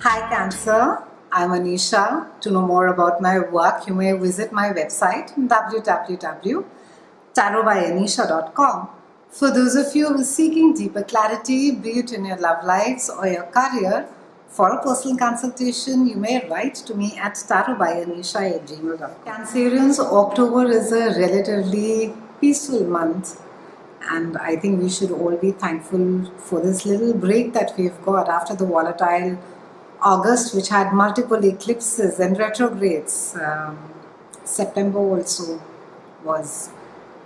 Hi Cancer, I'm Anisha. To know more about my work, you may visit my website www.tarotbyanisha.com. For those of you who are seeking deeper clarity, be it in your love lives or your career, for a personal consultation, you may write to me at tarotbyanisha@gmail.com. Cancerians, October is a relatively peaceful month, and I think we should all be thankful for this little break that we've got after the volatile August, which had multiple eclipses and retrogrades. September also was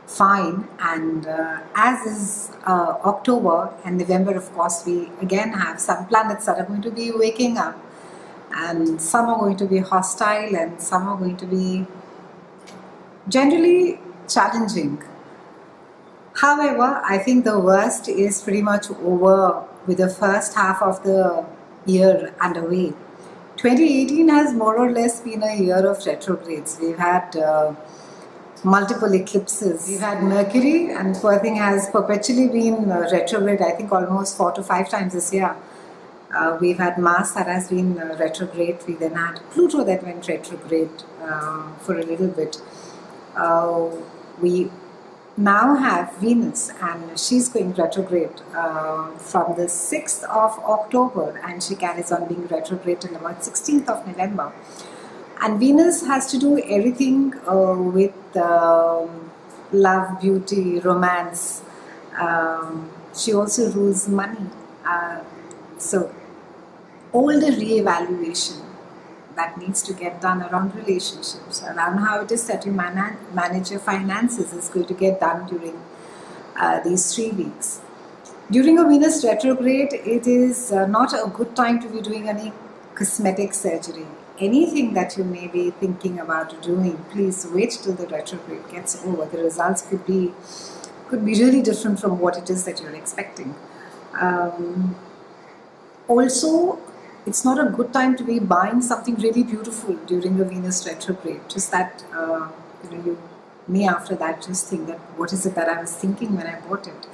fine, and as is October and November, of course, we again have some planets that are going to be waking up, and some are going to be hostile and some are going to be generally challenging. However, I think the worst is pretty much over with the first half of the year underway. 2018 has more or less been a year of retrogrades. We've had multiple eclipses. We've had Mercury, and poor thing has perpetually been retrograde, I think almost 4 to 5 times this year. We've had Mars that has been retrograde. We then had Pluto that went retrograde for a little bit. We now have Venus, and she's going retrograde from the 6th of October, and she carries on being retrograde till about 16th of November. And Venus has to do everything with love, beauty, romance. She also rules money. So all the re-evaluation that needs to get done around relationships, around how it is that you manage your finances, is going to get done during these 3 weeks. During a Venus retrograde, it is not a good time to be doing any cosmetic surgery. Anything that you may be thinking about doing, please wait till the retrograde gets over. The results could be really different from what it is that you're expecting. Also, it's not a good time to be buying something really beautiful during the Venus retrograde. Just that, you may after that just think that what is it that I was thinking when I bought it.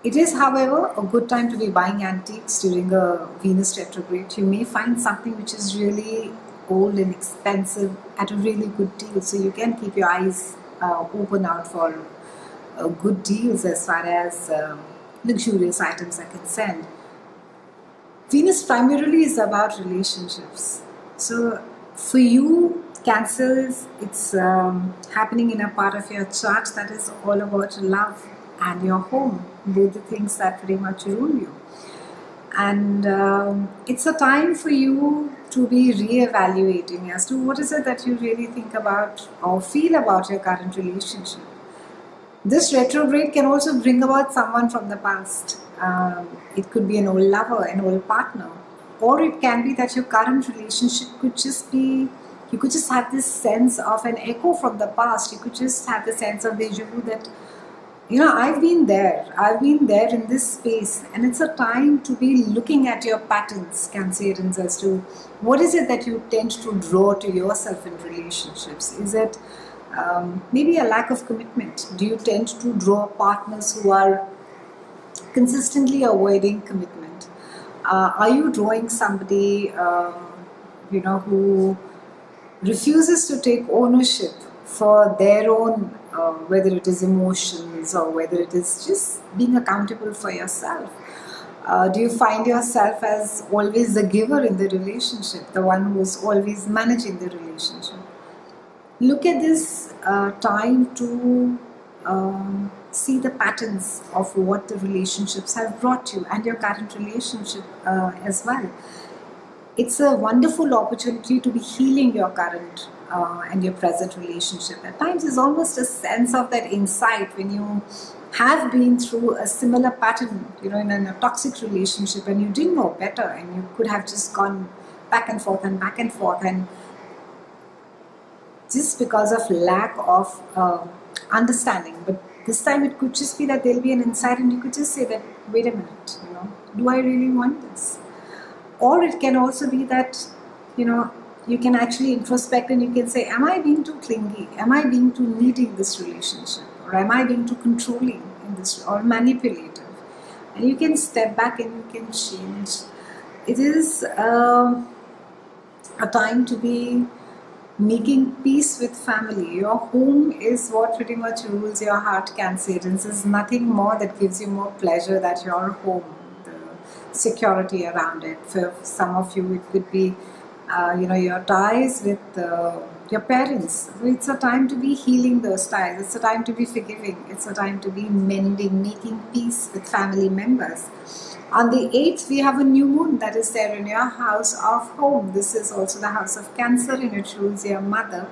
It is, however, a good time to be buying antiques during a Venus retrograde. You may find something which is really old and expensive at a really good deal. So you can keep your eyes open out for good deals as far as luxurious items are concerned. Venus primarily is about relationships. So for you, Cancers, it's happening in a part of your chart that is all about love and your home, both the things that very much rule you. And it's a time for you to be re-evaluating as to what is it that you really think about or feel about your current relationship. This retrograde can also bring about someone from the past. It could be an old lover, an old partner, or it can be that your current relationship could just be, you could just have this sense of an echo from the past. You could just have the sense of deja vu that, I've been there in this space, and it's a time to be looking at your patterns, Cancerians, as to what is it that you tend to draw to yourself in relationships. Is it maybe a lack of commitment? Do you tend to draw partners who are consistently avoiding commitment? Are you drawing somebody who refuses to take ownership for their own, whether it is emotions or whether it is just being accountable for yourself? Do you find yourself as always the giver in the relationship, the one who is always managing the relationship? Look at this time to see the patterns of what the relationships have brought you and your current relationship as well. It's a wonderful opportunity to be healing your current and your present relationship. At times, there's almost a sense of that insight when you have been through a similar pattern, in a toxic relationship, and you didn't know better, and you could have just gone back and forth, and just because of lack of understanding. But this time it could just be that there'll be an insight, and you could just say that, wait a minute, do I really want this? Or it can also be that, you can actually introspect and you can say, am I being too clingy? Am I being too needy in this relationship? Or am I being too controlling in this, or manipulative? And you can step back and you can change it is a time to be making peace with family. Your home is what pretty much rules your heart, Cancerians. There's nothing more that gives you more pleasure than your home, the security around it. For some of you, it could be, your ties with your parents. It's a time to be healing those ties. It's a time to be forgiving. It's a time to be mending, making peace with family members. On the 8th, we have a new moon that is there in your house of home. This is also the house of Cancer, and it rules your mother.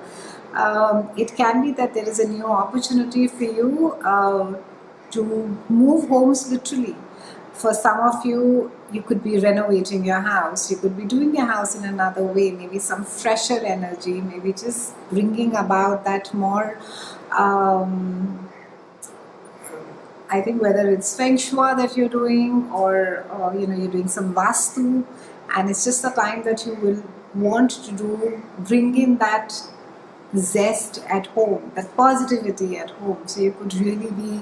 It can be that there is a new opportunity for you to move homes literally. For some of you, you could be renovating your house. You could be doing your house in another way, maybe some fresher energy, maybe just bringing about that more... I think whether it's Feng Shui that you're doing, or you're doing some Vastu, and it's just a time that you will want to bring in that zest at home, that positivity at home. So you could really be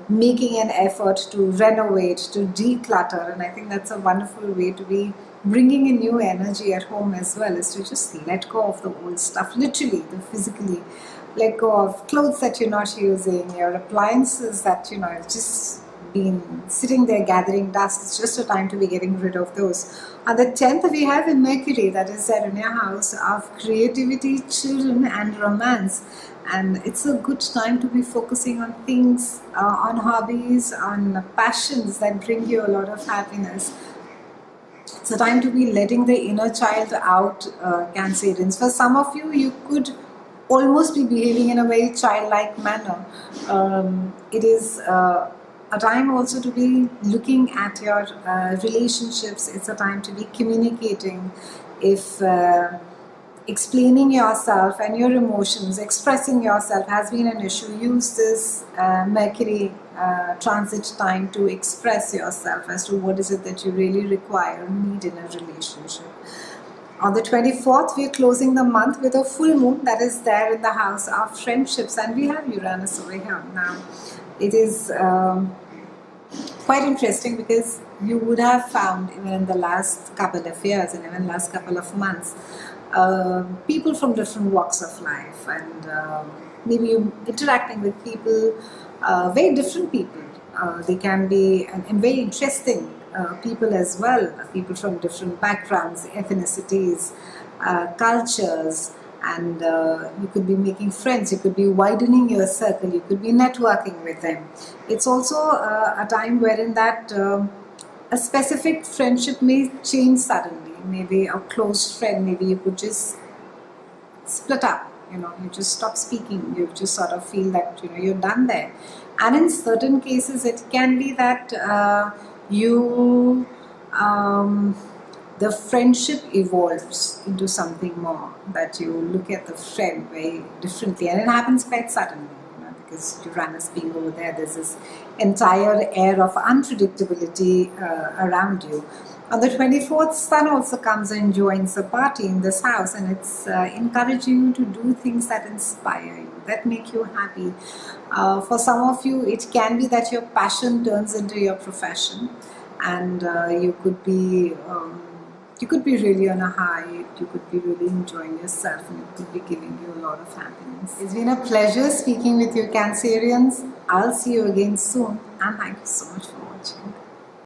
making an effort to renovate, to declutter, and I think that's a wonderful way to be bringing in new energy at home as well, is to just let go of the old stuff, literally, the physically. Let go of clothes that you're not using, your appliances that have just been sitting there gathering dust. It's just a time to be getting rid of those. On the 10th, we have a Mercury that is there in your house of creativity, children, and romance. And it's a good time to be focusing on things, on hobbies, on passions that bring you a lot of happiness. It's a time to be letting the inner child out, Cancerians. For some of you, you could almost be behaving in a very childlike manner. It is a time also to be looking at your relationships. It's a time to be communicating. If explaining yourself and your emotions, expressing yourself has been an issue, use this Mercury transit time to express yourself as to what is it that you really require, need in a relationship. On the 24th, we are closing the month with a full moon that is there in the house of friendships, and we have Uranus over here. Now, it is quite interesting because you would have found, even in the last couple of years and even last couple of months, people from different walks of life, and maybe you interacting with people, very different people. They can be and very interesting people as well, people from different backgrounds, ethnicities, cultures, and you could be making friends, you could be widening your circle, you could be networking with them. It's also a time wherein that a specific friendship may change suddenly. Maybe a close friend, maybe you could just split up, you just stop speaking, you just sort of feel that you're done there. And in certain cases it can be that the friendship evolves into something more, that you look at the friend very differently, and it happens quite suddenly, because Uranus being over there, there's this entire air of unpredictability around you. On the 24th, Sun also comes and joins the party in this house, and it's encouraging you to do things that inspire you, that make you happy. For some of you, it can be that your passion turns into your profession, and you could be really on a high, you could be really enjoying yourself, and it could be giving you a lot of happiness. It's been a pleasure speaking with you, Cancerians. I'll see you again soon, and thank you so much for watching.